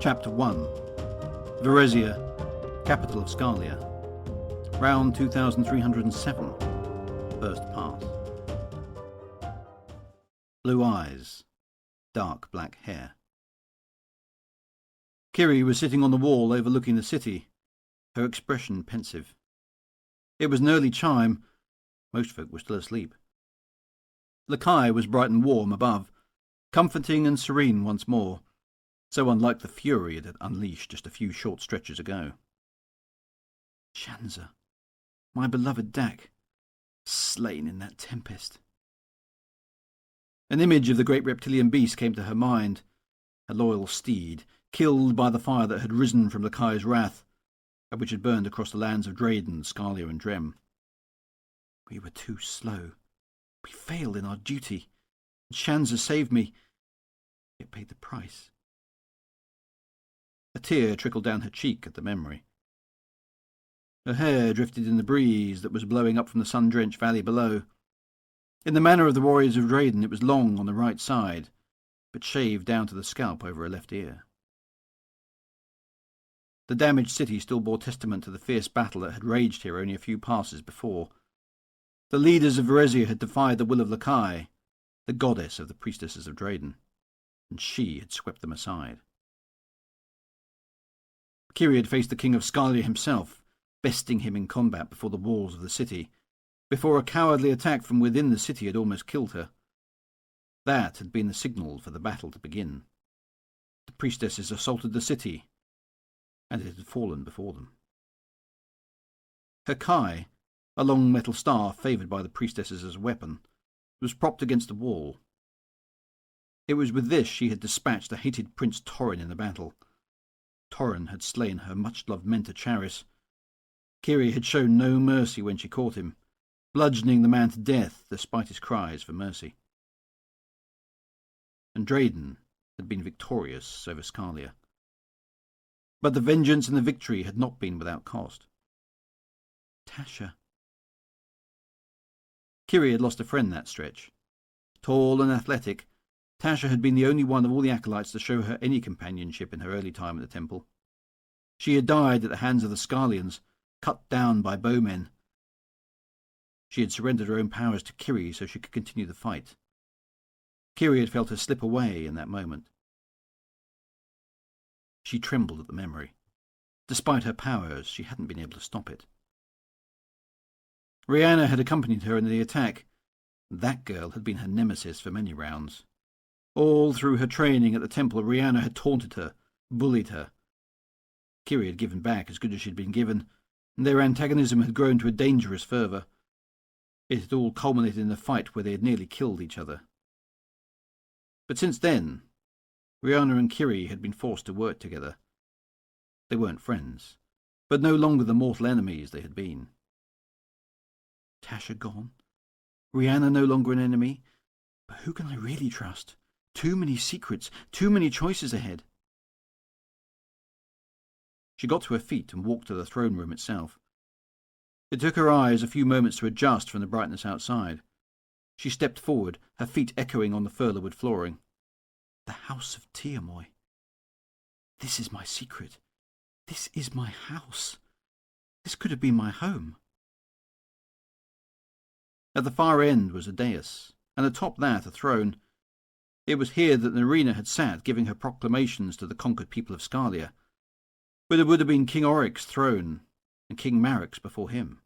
Chapter 1. Varesia, capital of Scalia. Round 2307. First pass. Blue eyes. Dark black hair. Kiri was sitting on the wall overlooking the city, her expression pensive. It was an early chime. Most folk were still asleep. Lakai was bright and warm above, comforting and serene once more, so unlike the fury it had unleashed just a few short stretches ago. Shanza, my beloved Dak, slain in that tempest. An image of the great reptilian beast came to her mind, a loyal steed, killed by the fire that had risen from Lakai's wrath, and which had burned across the lands of Drayden, Scalia and Drem. We were too slow. We failed in our duty. Shanza saved me, yet paid the price. A tear trickled down her cheek at the memory. Her hair drifted in the breeze that was blowing up from the sun-drenched valley below. In the manner of the warriors of Drayden, it was long on the right side, but shaved down to the scalp over her left ear. The damaged city still bore testament to the fierce battle that had raged here only a few passes before. The leaders of Varesia had defied the will of Lakai, the goddess of the priestesses of Drayden, and she had swept them aside. Kiri had faced the king of Scalia himself, besting him in combat before the walls of the city, before a cowardly attack from within the city had almost killed her. That had been the signal for the battle to begin. The priestesses assaulted the city, and it had fallen before them. Her kai, a long metal staff favoured by the priestesses as a weapon, was propped against the wall. It was with this she had dispatched the hated Prince Torrin in the battle. Torrin had slain her much-loved mentor Charis. Kiri had shown no mercy when she caught him, bludgeoning the man to death despite his cries for mercy. And Drayden had been victorious over Scalia. But the vengeance and the victory had not been without cost. Tasha. Kiri had lost a friend that stretch. Tall and athletic, Tasha had been the only one of all the acolytes to show her any companionship in her early time at the temple. She had died at the hands of the Scalians, cut down by bowmen. She had surrendered her own powers to Kiri so she could continue the fight. Kiri had felt her slip away in that moment. She trembled at the memory. Despite her powers, she hadn't been able to stop it. Rihanna had accompanied her in the attack. That girl had been her nemesis for many rounds. All through her training at the temple, Rihanna had taunted her, bullied her. Kiri had given back as good as she had been given, and their antagonism had grown to a dangerous fervour. It had all culminated in a fight where they had nearly killed each other. But since then, Rihanna and Kiri had been forced to work together. They weren't friends, but no longer the mortal enemies they had been. Tasha gone? Rihanna no longer an enemy? But who can I really trust? Too many secrets, too many choices ahead. She got to her feet and walked to the throne room itself. It took her eyes a few moments to adjust from the brightness outside. She stepped forward, her feet echoing on the furlerwood flooring. The house of Tiamoy. This is my secret. This is my house. This could have been my home. At the far end was a dais, and atop that a throne. It was here that Narina had sat giving her proclamations to the conquered people of Scalia, but it would have been King Oric's throne, and King Marik's before him.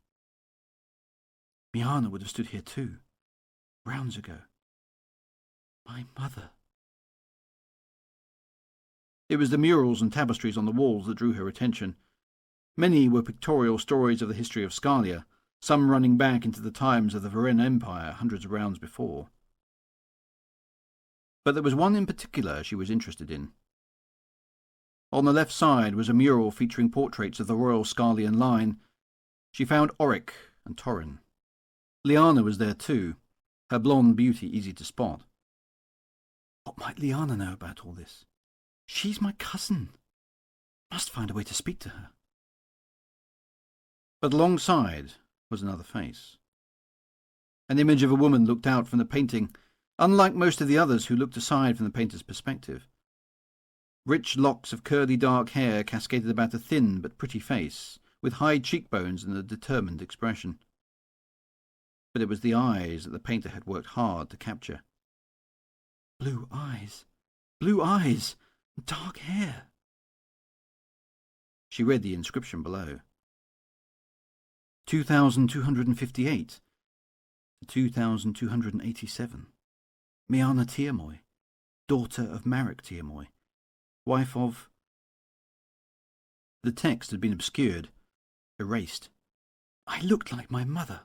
Miana would have stood here too, rounds ago. My mother. It was the murals and tapestries on the walls that drew her attention. Many were pictorial stories of the history of Scalia, some running back into the times of the Varen Empire hundreds of rounds before. But there was one in particular she was interested in. On the left side was a mural featuring portraits of the royal Scalian line. She found Oric and Torrin. Liana was there too, her blonde beauty easy to spot. What might Liana know about all this? She's my cousin. Must find a way to speak to her. But alongside was another face. An image of a woman looked out from the painting, unlike most of the others who looked aside from the painter's perspective. Rich locks of curly dark hair cascaded about a thin but pretty face, with high cheekbones and a determined expression. But it was the eyes that the painter had worked hard to capture. Blue eyes, dark hair. She read the inscription below. 2258 to 2287. Miana Tiamoy, daughter of Marek Tiamoy, wife of... The text had been obscured, erased. I looked like my mother.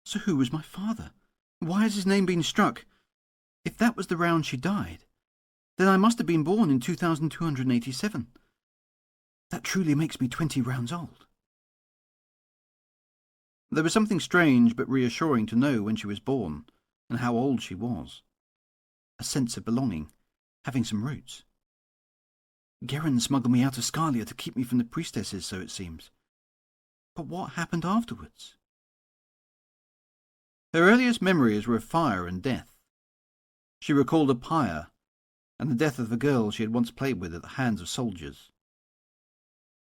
So who was my father? Why has his name been struck? If that was the round she died, then I must have been born in 2287. That truly makes me 20 rounds old. There was something strange but reassuring to know when she was born and how old she was. A sense of belonging, having some roots. Geren smuggled me out of Scalia to keep me from the priestesses, so it seems. But what happened afterwards? Her earliest memories were of fire and death. She recalled a pyre and the death of a girl she had once played with at the hands of soldiers.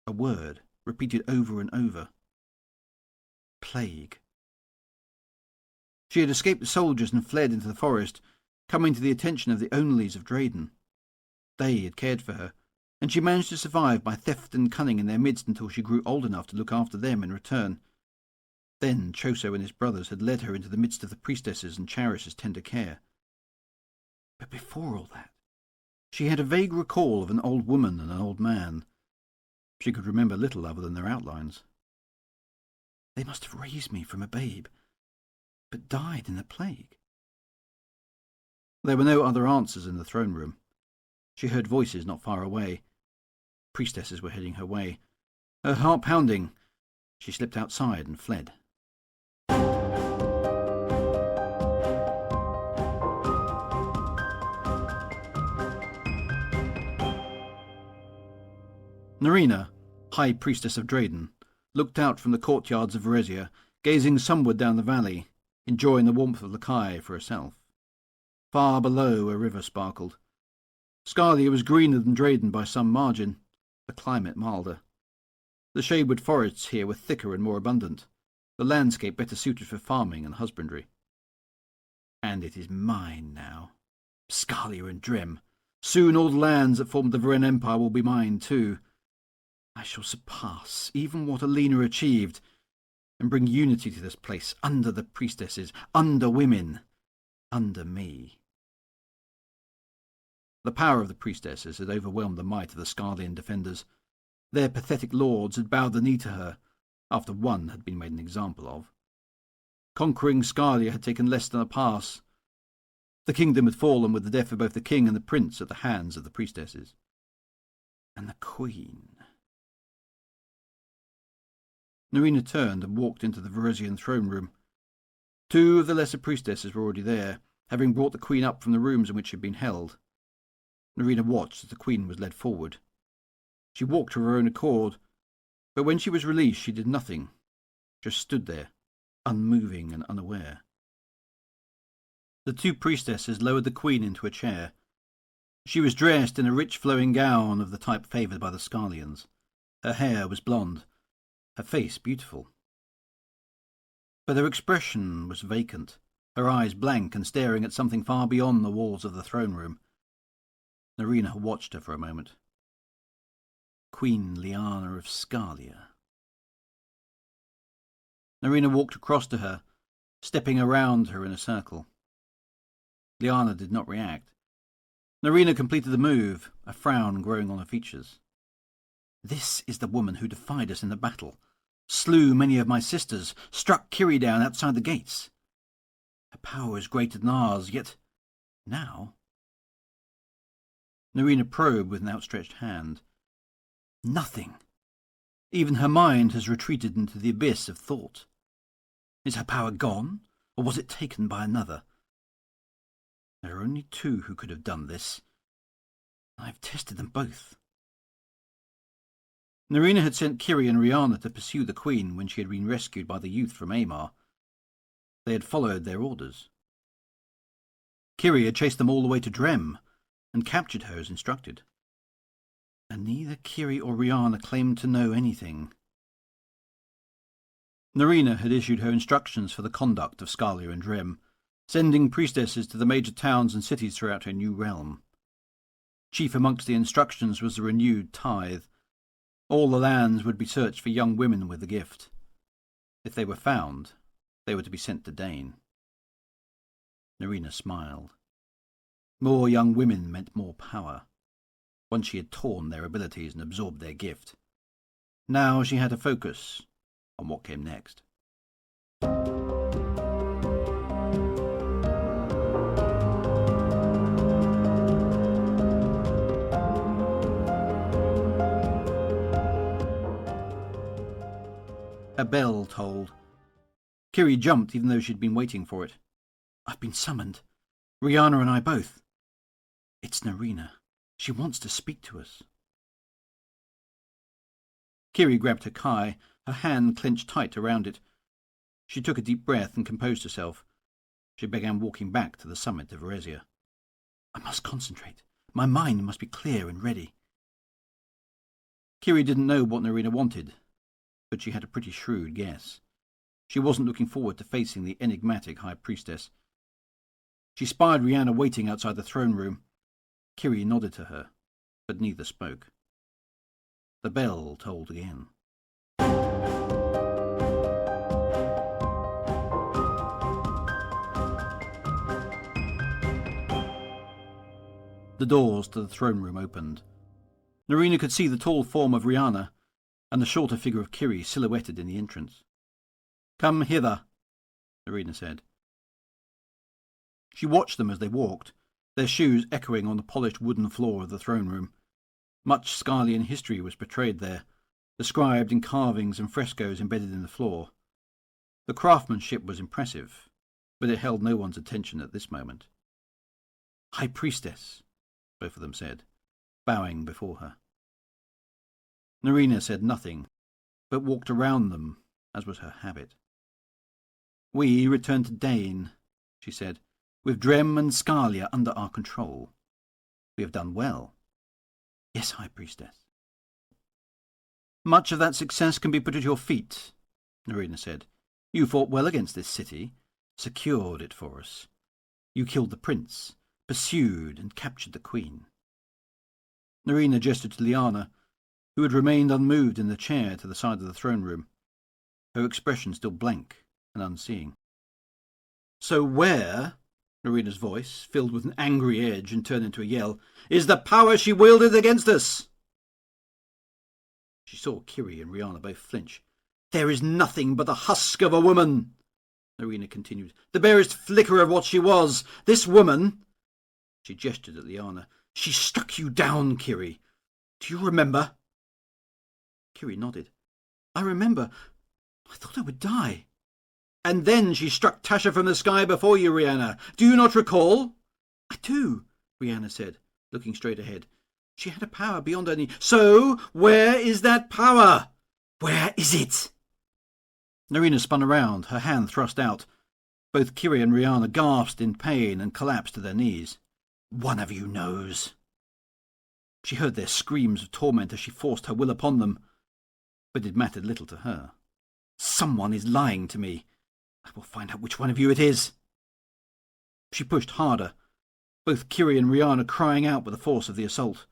A word, repeated over and over. Plague. She had escaped the soldiers and fled into the forest, coming to the attention of the Onlys of Drayden. They had cared for her, and she managed to survive by theft and cunning in their midst until she grew old enough to look after them in return. Then Choso and his brothers had led her into the midst of the priestesses and Charis's tender care. But before all that, she had a vague recall of an old woman and an old man. She could remember little other than their outlines. They must have raised me from a babe, but died in the plague. There were no other answers in the throne room. She heard voices not far away. Priestesses were heading her way. Her heart pounding, she slipped outside and fled. Narina, High Priestess of Drayden, looked out from the courtyards of Varesia, gazing sunward down the valley, enjoying the warmth of the Kai for herself. Far below, a river sparkled. Scalia was greener than Drayden by some margin, the climate milder. The Shadeward forests here were thicker and more abundant, the landscape better suited for farming and husbandry. And it is mine now. Scalia and Drem. Soon all the lands that formed the Varen Empire will be mine too. I shall surpass even what Alina achieved, and bring unity to this place, under the priestesses, under women, under me. The power of the priestesses had overwhelmed the might of the Scarlian defenders. Their pathetic lords had bowed the knee to her, after one had been made an example of. Conquering Scalia had taken less than a pass. The kingdom had fallen with the death of both the king and the prince at the hands of the priestesses. And the queen... Narina turned and walked into the Varesian throne room. Two of the lesser priestesses were already there, having brought the queen up from the rooms in which she had been held. Narina watched as the queen was led forward. She walked of her own accord, but when she was released she did nothing, just stood there, unmoving and unaware. The two priestesses lowered the queen into a chair. She was dressed in a rich flowing gown of the type favoured by the Scarlians. Her hair was blonde, her face beautiful. But her expression was vacant, her eyes blank and staring at something far beyond the walls of the throne room. Narina watched her for a moment. Queen Liana of Scalia. Narina walked across to her, stepping around her in a circle. Liana did not react. Narina completed the move, a frown growing on her features. This is the woman who defied us in the battle, slew many of my sisters, struck Kiri down outside the gates. Her power is greater than ours, yet now... Narina probed with an outstretched hand. Nothing. Even her mind has retreated into the abyss of thought. Is her power gone, or was it taken by another? There are only two who could have done this. I have tested them both. Narina had sent Kiri and Rihanna to pursue the queen when she had been rescued by the youth from Amar. They had followed their orders. Kiri had chased them all the way to Drem, and captured her as instructed. And neither Kiri or Rihanna claimed to know anything. Nerina had issued her instructions for the conduct of Scalia and Drem, sending priestesses to the major towns and cities throughout her new realm. Chief amongst the instructions was the renewed tithe. All the lands would be searched for young women with the gift. If they were found, they were to be sent to Dane. Nerina smiled. More young women meant more power, once she had torn their abilities and absorbed their gift. Now she had to focus on what came next. A bell tolled. Kiri jumped even though she'd been waiting for it. I've been summoned. Rihanna and I both. It's Nerina. She wants to speak to us. Kiri grabbed her kai, her hand clenched tight around it. She took a deep breath and composed herself. She began walking back to the summit of Eresia. I must concentrate. My mind must be clear and ready. Kiri didn't know what Nerina wanted, but she had a pretty shrewd guess. She wasn't looking forward to facing the enigmatic High Priestess. She spied Rihanna waiting outside the throne room. Kiri nodded to her, but neither spoke. The bell tolled again. The doors to the throne room opened. Nerina could see the tall form of Rihanna and the shorter figure of Kiri silhouetted in the entrance. Come hither, Nerina said. She watched them as they walked, their shoes echoing on the polished wooden floor of the throne room. Much Scalian history was portrayed there, described in carvings and frescoes embedded in the floor. The craftsmanship was impressive, but it held no one's attention at this moment. High Priestess, both of them said, bowing before her. Nerina said nothing, but walked around them, as was her habit. We return to Dane, she said, with Drem and Scalia under our control. We have done well. Yes, High Priestess. Much of that success can be put at your feet, Nerina said. You fought well against this city, secured it for us. You killed the prince, pursued and captured the queen. Nerina gestured to Liana, who had remained unmoved in the chair to the side of the throne room, her expression still blank and unseeing. So where, Nerina's voice, filled with an angry edge and turned into a yell, is the power she wielded against us? She saw Kiri and Rihanna both flinch. There is nothing but the husk of a woman, Nerina continued, the barest flicker of what she was. This woman, she gestured at Liana, she struck you down, Kiri. Do you remember? Kiri nodded. I remember. I thought I would die. And then she struck Tasha from the sky before you, Rihanna. Do you not recall? I do, Rihanna said, looking straight ahead. She had a power beyond her need. So, where is that power? Where is it? Nerina spun around, her hand thrust out. Both Kiri and Rihanna gasped in pain and collapsed to their knees. One of you knows. She heard their screams of torment as she forced her will upon them, but it mattered little to her. Someone is lying to me. I will find out which one of you it is. She pushed harder, both Kiri and Rihanna crying out with the force of the assault.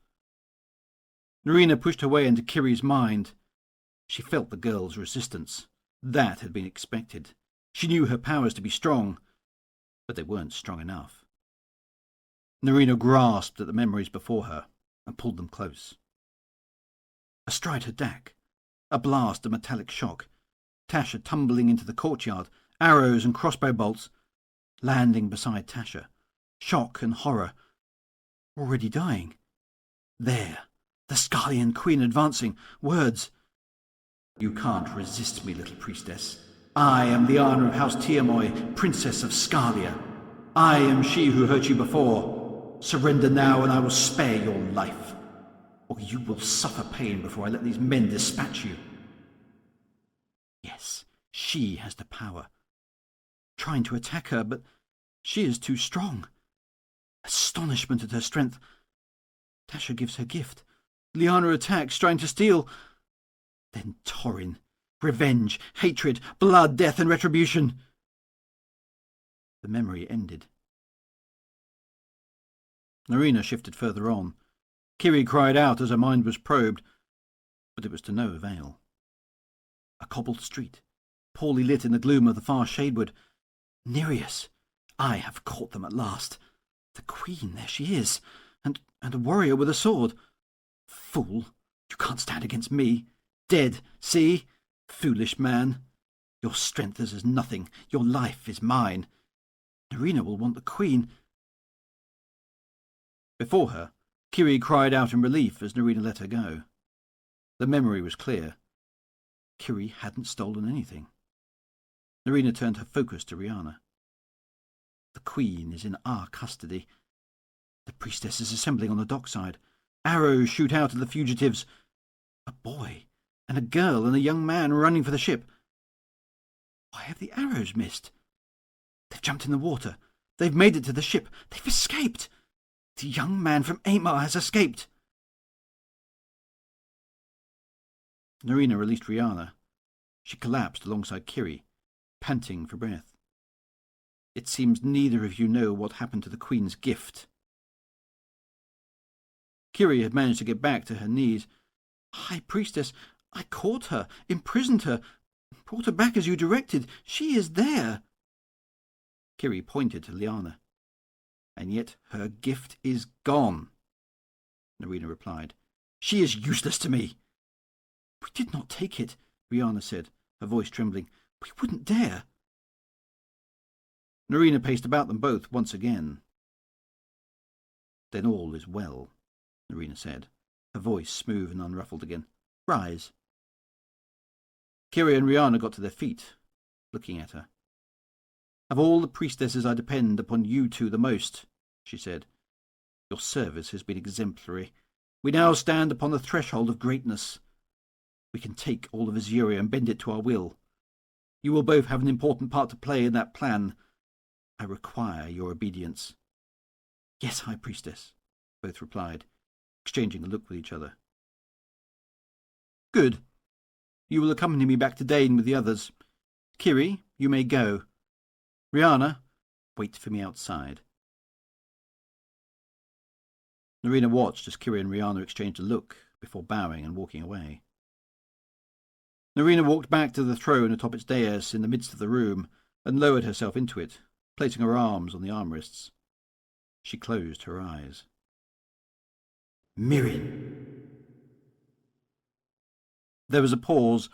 Nerina pushed her way into Kiri's mind. She felt the girl's resistance. That had been expected. She knew her powers to be strong, but they weren't strong enough. Nerina grasped at the memories before her and pulled them close. Astride her deck, a blast of metallic shock, Tasha tumbling into the courtyard, arrows and crossbow bolts, landing beside Tasha, shock and horror, already dying. There, the Scalian queen advancing, words. You can't resist me, little priestess. I am the Liana of House Tiamoy, princess of Scalia. I am she who hurt you before. Surrender now and I will spare your life, or you will suffer pain before I let these men dispatch you. Yes, she has the power. Trying to attack her, but she is too strong. Astonishment at her strength. Tasha gives her gift, Liana attacks, trying to steal. Then Torrin. Revenge, hatred, blood, death, and retribution. The memory ended. Nerina shifted further on. Kiri cried out as her mind was probed, but it was to no avail. A cobbled street, poorly lit in the gloom of the far Shadeward. Nereus! I have caught them at last. The Queen, there she is, and a warrior with a sword. Fool, you can't stand against me. Dead, see? Foolish man. Your strength is as nothing. Your life is mine. Nerina will want the Queen. Before her, Kiri cried out in relief as Nerina let her go. The memory was clear. Kiri hadn't stolen anything. Nerina turned her focus to Rihanna. The Queen is in our custody. The priestess is assembling on the dockside. Arrows shoot out at the fugitives. A boy and a girl and a young man running for the ship. Why have the arrows missed? They've jumped in the water. They've made it to the ship. They've escaped. The young man from Amar has escaped. Nerina released Rihanna. She collapsed alongside Kiri, panting for breath. It seems neither of you know what happened to the Queen's gift. Kiri had managed to get back to her knees. High Priestess, I caught her, imprisoned her, brought her back as you directed. She is there. Kiri pointed to Liana. And yet her gift is gone, Nerina replied. She is useless to me. We did not take it, Rihanna said, her voice trembling. We wouldn't dare. Nerina paced about them both once again. Then all is well, Nerina said, her voice smooth and unruffled again. Rise. Kiri and Rihanna got to their feet, looking at her. Of all the priestesses, I depend upon you two the most, she said. Your service has been exemplary. We now stand upon the threshold of greatness. We can take all of Esurio and bend it to our will. You will both have an important part to play in that plan. I require your obedience. Yes, High Priestess, both replied, exchanging a look with each other. Good. You will accompany me back to Dane with the others. Kiri, you may go. Rihanna, wait for me outside. Nerina watched as Kiri and Rihanna exchanged a look before bowing and walking away. Nerina walked back to the throne atop its dais in the midst of the room and lowered herself into it, placing her arms on the armrests. She closed her eyes. Mirin. There was a pause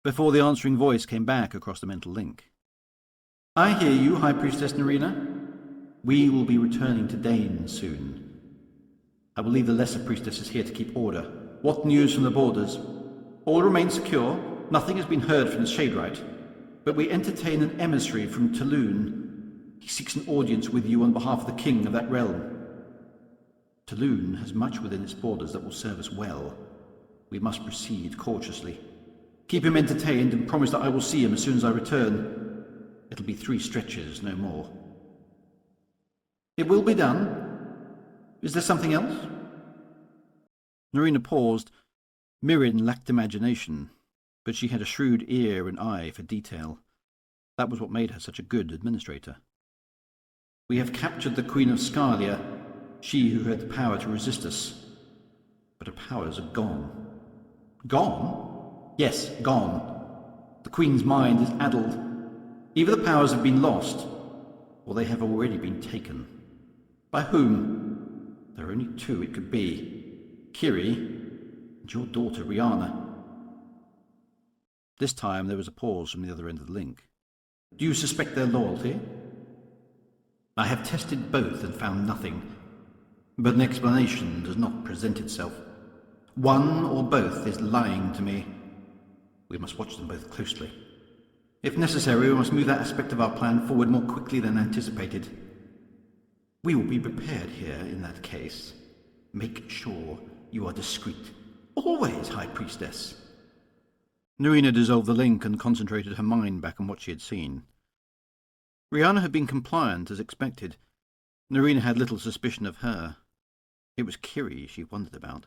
before the answering voice came back across the mental link. I hear you, High Priestess Nerina. We will be returning to Dane soon. I will leave the lesser priestesses here to keep order. What news from the borders? All remain secure. Nothing has been heard from the Shaderite. But we entertain an emissary from Tulun. He seeks an audience with you on behalf of the king of that realm. Tulun has much within its borders that will serve us well. We must proceed cautiously. Keep him entertained and promise that I will see him as soon as I return. It'll be 3 stretches, no more. It will be done. Is there something else? Nerina paused. Mirin lacked imagination, but she had a shrewd ear and eye for detail. That was what made her such a good administrator. We have captured the Queen of Scalia, she who had the power to resist us. But her powers are gone. Gone? Yes, gone. The Queen's mind is addled. Either the powers have been lost, or they have already been taken. By whom? There are only 2 it could be. Kiri and your daughter Rihanna. This time there was a pause from the other end of the link. Do you suspect their loyalty? I have tested both and found nothing, but an explanation does not present itself. One or both is lying to me. We must watch them both closely. If necessary, we must move that aspect of our plan forward more quickly than anticipated. We will be prepared here in that case. Make sure you are discreet. Always, High Priestess. Nerina dissolved the link and concentrated her mind back on what she had seen. Rihanna had been compliant as expected. Nerina had little suspicion of her. It was Kiri she wondered about.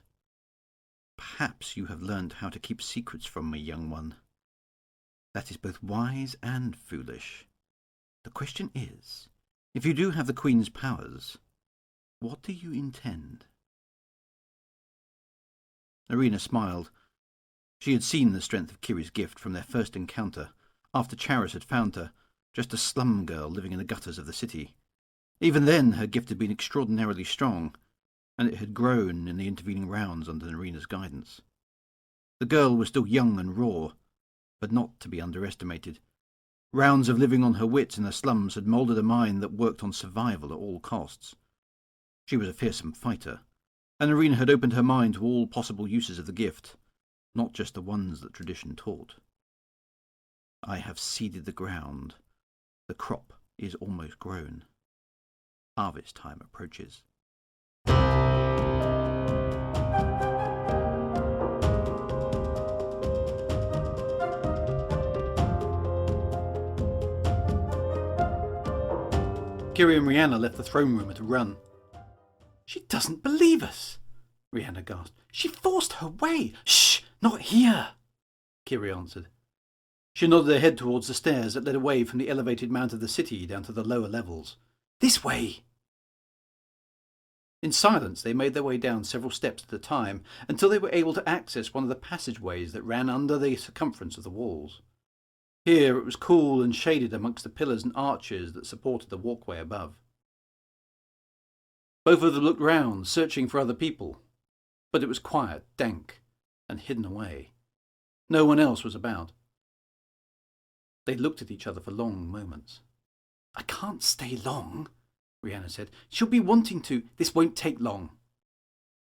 Perhaps you have learned how to keep secrets from me, young one. That is both wise and foolish. The question is, if you do have the Queen's powers, what do you intend? Irina smiled. She had seen the strength of Kiri's gift from their first encounter, after Charis had found her, just a slum girl living in the gutters of the city. Even then her gift had been extraordinarily strong, and it had grown in the intervening rounds under Irina's guidance. The girl was still young and raw, but not to be underestimated. Rounds of living on her wits in the slums had moulded a mind that worked on survival at all costs. She was a fearsome fighter, and Irina had opened her mind to all possible uses of the gift, not just the ones that tradition taught. I have seeded the ground. The crop is almost grown. Harvest time approaches. Kiri and Rhianna left the throne room at a run. She doesn't believe us, Rhianna gasped. She forced her way. Shh, not here, Kiri answered. She nodded her head towards the stairs that led away from the elevated mount of the city down to the lower levels. This way. In silence they made their way down several steps at a time until they were able to access one of the passageways that ran under the circumference of the walls. Here it was cool and shaded amongst the pillars and arches that supported the walkway above. Both of them looked round, searching for other people, but it was quiet, dank, and hidden away. No one else was about. They looked at each other for long moments. I can't stay long, Rhianna said. She'll be wanting to. This won't take long,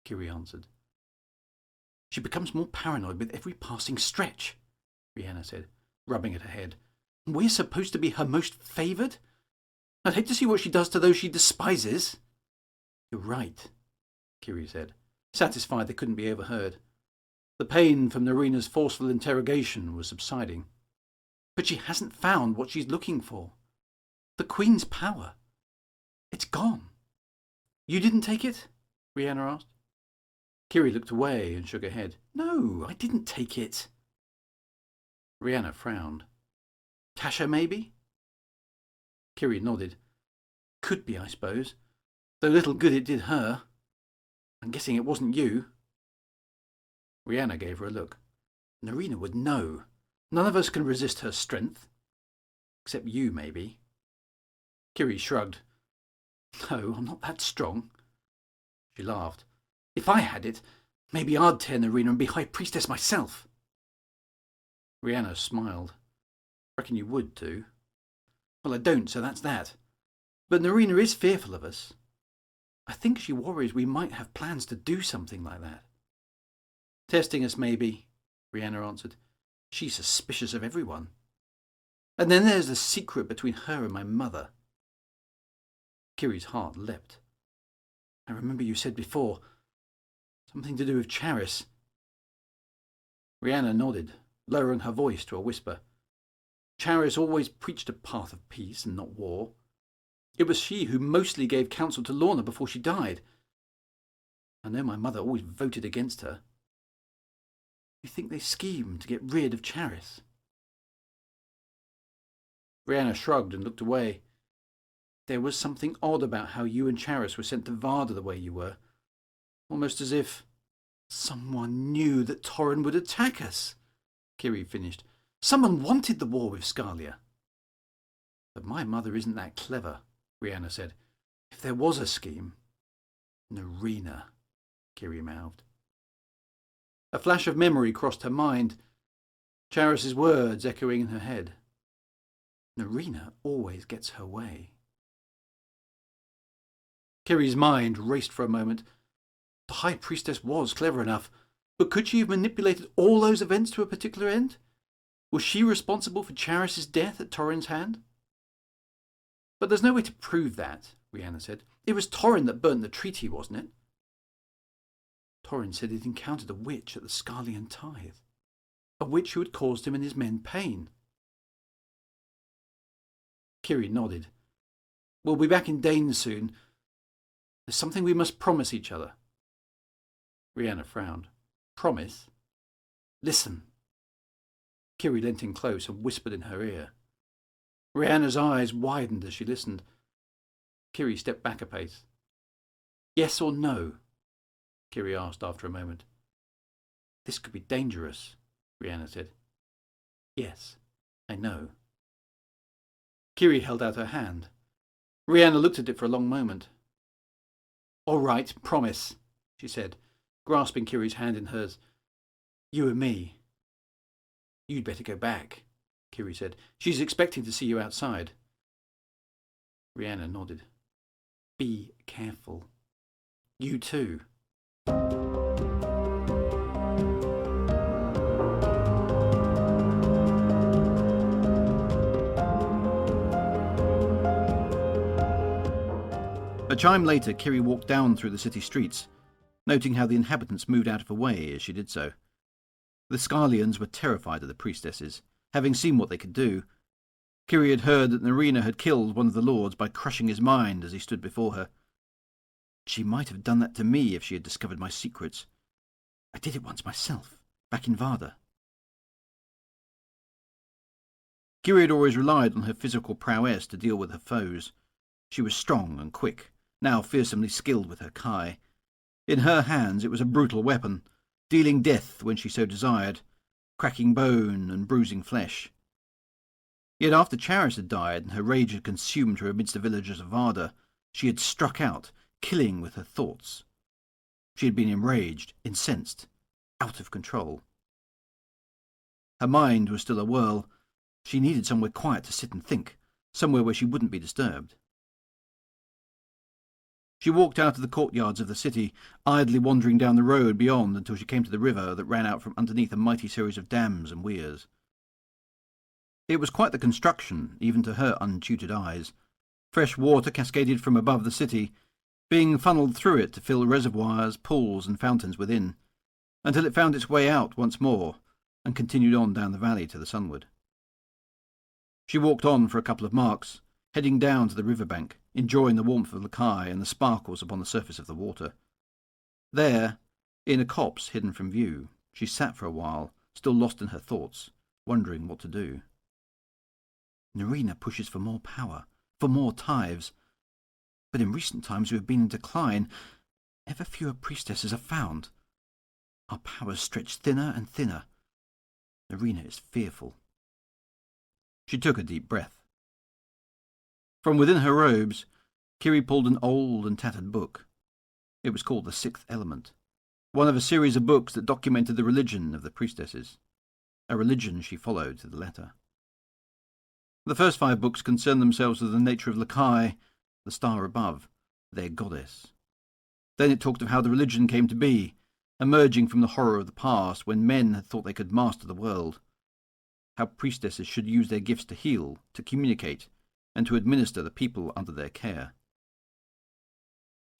Kiri answered. She becomes more paranoid with every passing stretch, Rhianna said, rubbing at her head. We're supposed to be her most favoured? I'd hate to see what she does to those she despises. You're right, Kiri said, satisfied they couldn't be overheard. The pain from Irina's forceful interrogation was subsiding. But she hasn't found what she's looking for. The Queen's power. It's gone. You didn't take it? Rhianna asked. Kiri looked away and shook her head. No, I didn't take it. Rhianna frowned. Tasha, maybe? Kiri nodded. Could be, I suppose. Though little good it did her. I'm guessing it wasn't you. Rhianna gave her a look. Irina would know. None of us can resist her strength. Except you, maybe. Kiri shrugged. No, I'm not that strong. She laughed. If I had it, maybe I'd turn Irina and be High Priestess myself. Rhianna smiled. Reckon you would, too. Well, I don't, so that's that. But Irina is fearful of us. I think she worries we might have plans to do something like that. Testing us, maybe, Rhianna answered. She's suspicious of everyone. And then there's the secret between her and my mother. Kiri's heart leapt. I remember you said before, something to do with Charis. Rhianna nodded, lowering her voice to a whisper. Charis always preached a path of peace and not war. It was she who mostly gave counsel to Lorna before she died. I know my mother always voted against her. You think they schemed to get rid of Charis? Rhianna shrugged and looked away. There was something odd about how you and Charis were sent to Varda the way you were. Almost as if someone knew that Torrin would attack us, Kiri finished. Someone wanted the war with Scalia. But my mother isn't that clever, Rhianna said. If there was a scheme... Irina, Kiri mouthed. A flash of memory crossed her mind, Charis's words echoing in her head. Irina always gets her way. Kiri's mind raced for a moment. The High Priestess was clever enough, but could she have manipulated all those events to a particular end? Was she responsible for Charis's death at Torrin's hand? But there's no way to prove that, Rhianna said. It was Torrin that burnt the treaty, wasn't it? Torrin said he'd encountered a witch at the Scarlian Tithe. A witch who had caused him and his men pain. Kiri nodded. We'll be back in Dane soon. There's something we must promise each other. Rhianna frowned. Promise? Listen. Kiri leant in close and whispered in her ear. Rhianna's eyes widened as she listened. Kiri stepped back a pace. Yes or no? Kiri asked after a moment. This could be dangerous, Rhianna said. Yes, I know. Kiri held out her hand. Rhianna looked at it for a long moment. All right, promise, she said, grasping Kiri's hand in hers. You and me. You'd better go back, Kiri said. She's expecting to see you outside. Rhianna nodded. Be careful. You too. A chime later, Kiri walked down through the city streets, noting how the inhabitants moved out of her way as she did so. The Scarlians were terrified of the priestesses, having seen what they could do. Kiri had heard that Nerina had killed one of the lords by crushing his mind as he stood before her. She might have done that to me if she had discovered my secrets. I did it once myself, back in Vada. Kiri had always relied on her physical prowess to deal with her foes. She was strong and quick, now fearsomely skilled with her kai. In her hands it was a brutal weapon, dealing death when she so desired, cracking bone and bruising flesh. Yet after Charis had died and her rage had consumed her amidst the villagers of Vada, she had struck out, killing with her thoughts. She had been enraged, incensed, out of control. Her mind was still a whirl. She needed somewhere quiet to sit and think, somewhere where she wouldn't be disturbed. She walked out of the courtyards of the city, idly wandering down the road beyond until she came to the river that ran out from underneath a mighty series of dams and weirs. It was quite the construction, even to her untutored eyes. Fresh water cascaded from above the city, being funneled through it to fill reservoirs, pools and fountains within, until it found its way out once more and continued on down the valley to the sunward. She walked on for a couple of marks, heading down to the riverbank, enjoying the warmth of the Kai and the sparkles upon the surface of the water. There, in a copse hidden from view, she sat for a while, still lost in her thoughts, wondering what to do. Nerina pushes for more power, for more tithes. But in recent times we have been in decline. Ever fewer priestesses are found. Our powers stretch thinner and thinner. Nerina is fearful. She took a deep breath. From within her robes, Kiri pulled an old and tattered book. It was called The Sixth Element, one of a series of books that documented the religion of the priestesses, a religion she followed to the letter. The first 5 books concerned themselves with the nature of Lakai, the star above, their goddess. Then it talked of how the religion came to be, emerging from the horror of the past when men had thought they could master the world, how priestesses should use their gifts to heal, to communicate, and to administer the people under their care.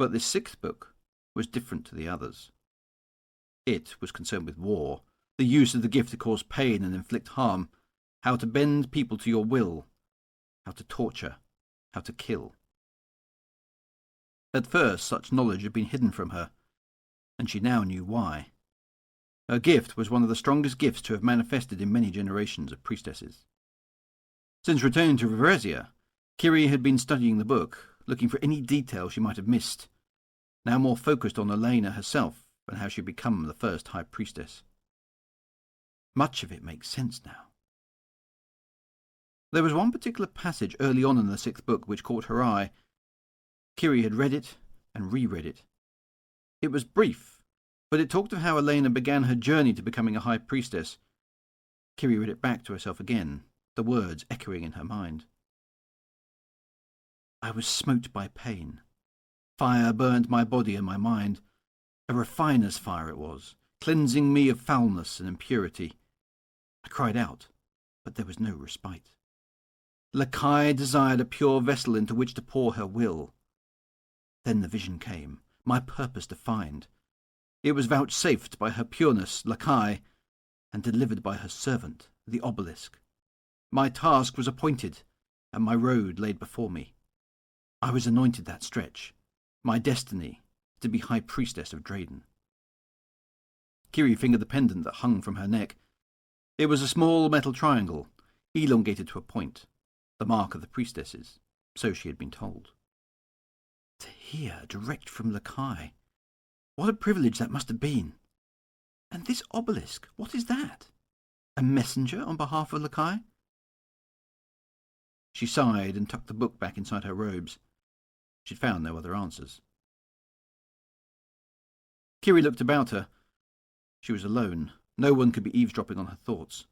But this 6th book was different to the others. It was concerned with war, the use of the gift to cause pain and inflict harm, how to bend people to your will, how to torture, how to kill. At first such knowledge had been hidden from her, and she now knew why. Her gift was one of the strongest gifts to have manifested in many generations of priestesses. Since returning to Reveresia, Kiri had been studying the book, looking for any detail she might have missed, now more focused on Elena herself and how she had become the first High Priestess. Much of it makes sense now. There was one particular passage early on in the 6th book which caught her eye. Kiri had read it and reread it. It was brief, but it talked of how Elena began her journey to becoming a High Priestess. Kiri read it back to herself again, the words echoing in her mind. I was smote by pain. Fire burned my body and my mind. A refiner's fire it was, cleansing me of foulness and impurity. I cried out, but there was no respite. Lakai desired a pure vessel into which to pour her will. Then the vision came, my purpose defined. It was vouchsafed by her pureness, Lakai, and delivered by her servant, the obelisk. My task was appointed, and my road laid before me. I was anointed that stretch, my destiny to be High Priestess of Drayden. Kiri fingered the pendant that hung from her neck. It was a small metal triangle, elongated to a point, the mark of the priestesses, so she had been told. To hear direct from Lakai. What a privilege that must have been. And this obelisk, what is that? A messenger on behalf of Lakai? She sighed and tucked the book back inside her robes. She'd found no other answers. Kiri looked about her. She was alone. No one could be eavesdropping on her thoughts.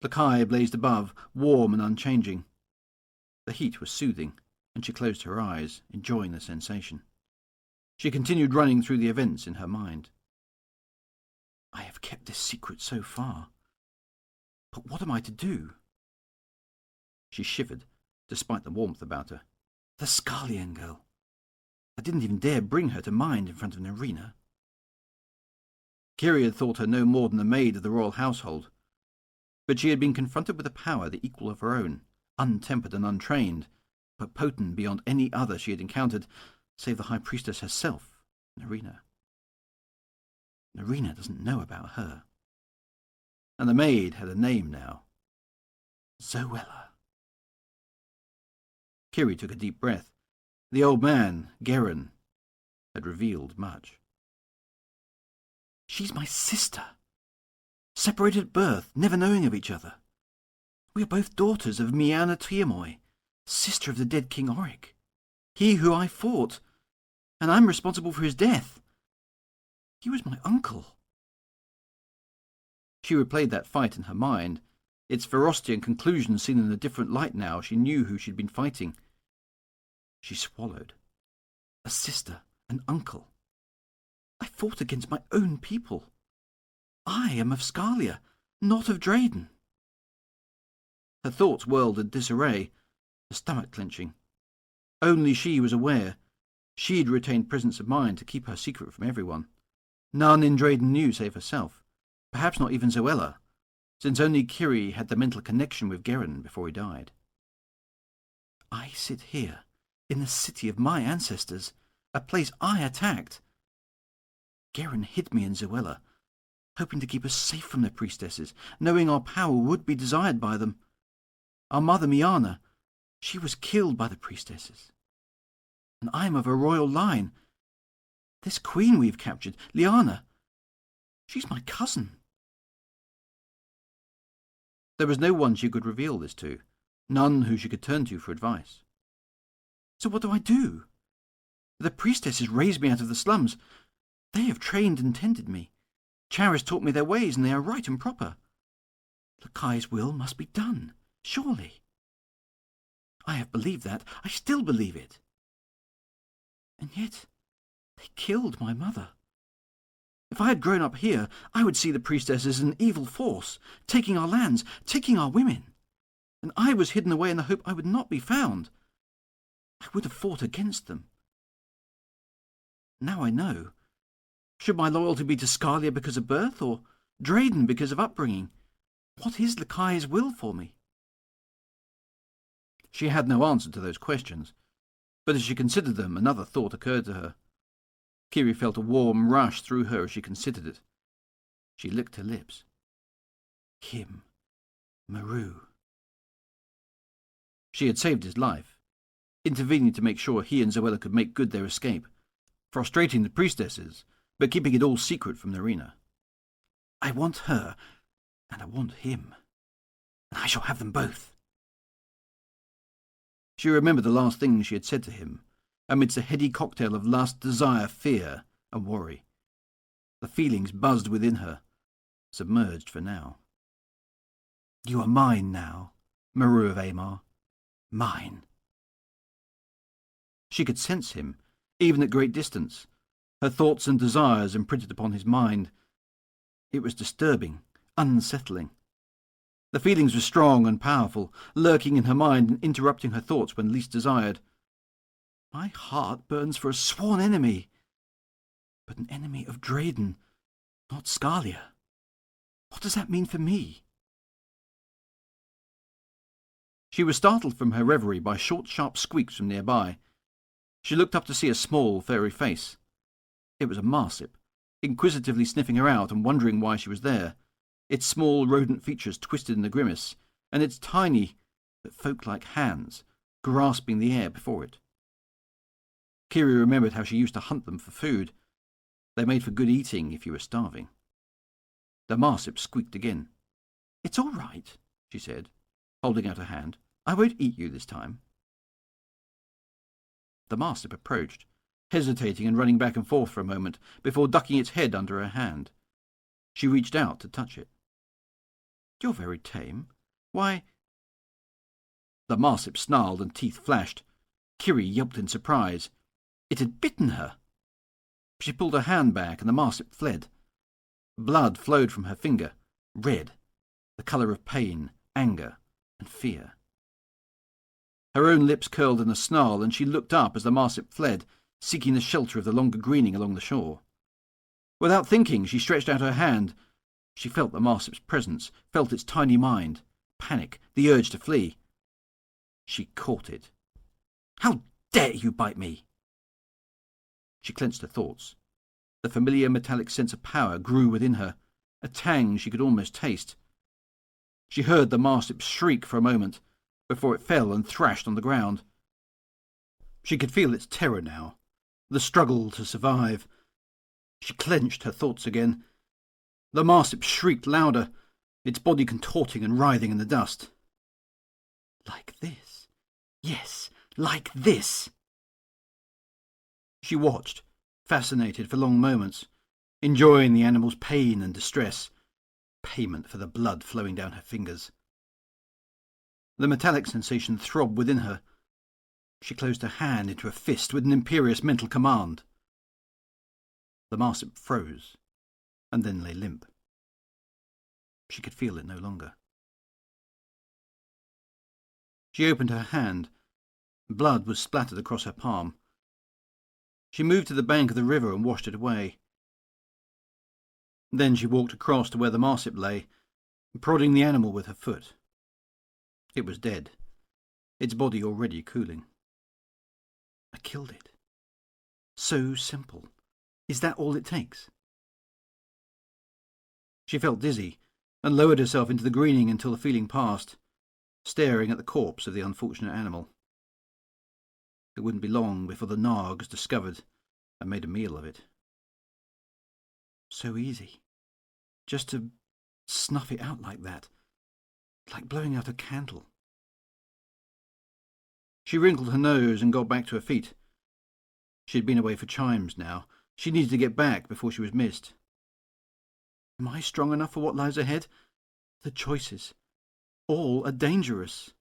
Lakai blazed above, warm and unchanging. The heat was soothing, and she closed her eyes, enjoying the sensation. She continued running through the events in her mind. I have kept this secret so far. But what am I to do? She shivered, despite the warmth about her. The Scarlian girl. I didn't even dare bring her to mind in front of Nerina. Kiri had thought her no more than a maid of the royal household, but she had been confronted with a power the equal of her own, untempered and untrained, but potent beyond any other she had encountered, save the High Priestess herself, Nerina. Nerina doesn't know about her. And the maid had a name now. Zoella. Kiri took a deep breath. The old man, Geron, had revealed much. She's my sister. Separated at birth, never knowing of each other. We are both daughters of Miana Triamoy, sister of the dead King Oric. He who I fought, and I'm responsible for his death. He was my uncle. She replayed that fight in her mind, its ferocity and conclusion seen in a different light now. She knew who she'd been fighting. She swallowed. A sister, an uncle. I fought against my own people. I am of Scalia, not of Drayden. Her thoughts whirled in disarray, her stomach clenching. Only she was aware. She'd retained presence of mind to keep her secret from everyone. None in Drayden knew save herself, perhaps not even Zoella, since only Kiri had the mental connection with Geron before he died. I sit here, in the city of my ancestors, a place I attacked. Geron hid me and Zoella, hoping to keep us safe from the priestesses, knowing our power would be desired by them. Our mother Miana, she was killed by the priestesses. And I'm of a royal line. This queen we've captured, Liana, she's my cousin. There was no one she could reveal this to, none who she could turn to for advice. So what do I do? The priestesses raised me out of the slums. They have trained and tended me. Charis taught me their ways, and they are right and proper. Lakai's will must be done, surely. I have believed that. I still believe it. And yet, they killed my mother. If I had grown up here, I would see the priestesses as an evil force, taking our lands, taking our women. And I was hidden away in the hope I would not be found. I would have fought against them. Now I know. Should my loyalty be to Scalia because of birth, or Drayden because of upbringing? What is Lakai's will for me? She had no answer to those questions, but as she considered them, another thought occurred to her. Kiri felt a warm rush through her as she considered it. She licked her lips. Him. Meru. She had saved his life, intervening to make sure he and Zoella could make good their escape, frustrating the priestesses, but keeping it all secret from Nerina. I want her, and I want him, and I shall have them both. She remembered the last thing she had said to him, amidst a heady cocktail of lust, desire, fear, and worry. The feelings buzzed within her, submerged for now. You are mine now, Meru of Amar. Mine. She could sense him, even at great distance, her thoughts and desires imprinted upon his mind. It was disturbing, unsettling. The feelings were strong and powerful, lurking in her mind and interrupting her thoughts when least desired. My heart burns for a sworn enemy, but an enemy of Drayden, not Scalia. What does that mean for me? She was startled from her reverie by short, sharp squeaks from nearby. She looked up to see a small, furry face. It was a marsup, inquisitively sniffing her out and wondering why she was there, its small rodent features twisted in a grimace, and its tiny but folk-like hands grasping the air before it. Kiri remembered how she used to hunt them for food. They made for good eating if you were starving. The marsup squeaked again. "It's all right," she said, holding out her hand. "I won't eat you this time." The marsup approached, hesitating and running back and forth for a moment before ducking its head under her hand. She reached out to touch it. "You're very tame. Why—" The marsup snarled and teeth flashed. Kiri yelped in surprise. It had bitten her. She pulled her hand back and the marsup fled. Blood flowed from her finger, red, the colour of pain, anger, and fear. Her own lips curled in a snarl, and she looked up as the marsup fled, seeking the shelter of the longer greening along the shore. Without thinking, she stretched out her hand. She felt the marsup's presence, felt its tiny mind, panic, the urge to flee. She caught it. "How dare you bite me!" She clenched her thoughts. The familiar metallic sense of power grew within her, a tang she could almost taste. She heard the marsup shriek for a moment, before it fell and thrashed on the ground. She could feel its terror now, the struggle to survive. She clenched her thoughts again. The marsup shrieked louder, its body contorting and writhing in the dust. "Like this. Yes, like this." She watched, fascinated for long moments, enjoying the animal's pain and distress, payment for the blood flowing down her fingers. The metallic sensation throbbed within her. She closed her hand into a fist with an imperious mental command. The marsup froze, and then lay limp. She could feel it no longer. She opened her hand. Blood was splattered across her palm. She moved to the bank of the river and washed it away. Then she walked across to where the marsup lay, prodding the animal with her foot. It was dead, its body already cooling. I killed it. So simple. Is that all it takes? She felt dizzy and lowered herself into the greening until the feeling passed, staring at the corpse of the unfortunate animal. It wouldn't be long before the Nargs discovered and made a meal of it. So easy. Just to snuff it out like that. Like blowing out a candle. She wrinkled her nose and got back to her feet. She had been away for chimes now. She needed to get back before she was missed. Am I strong enough for what lies ahead? The choices. All are dangerous.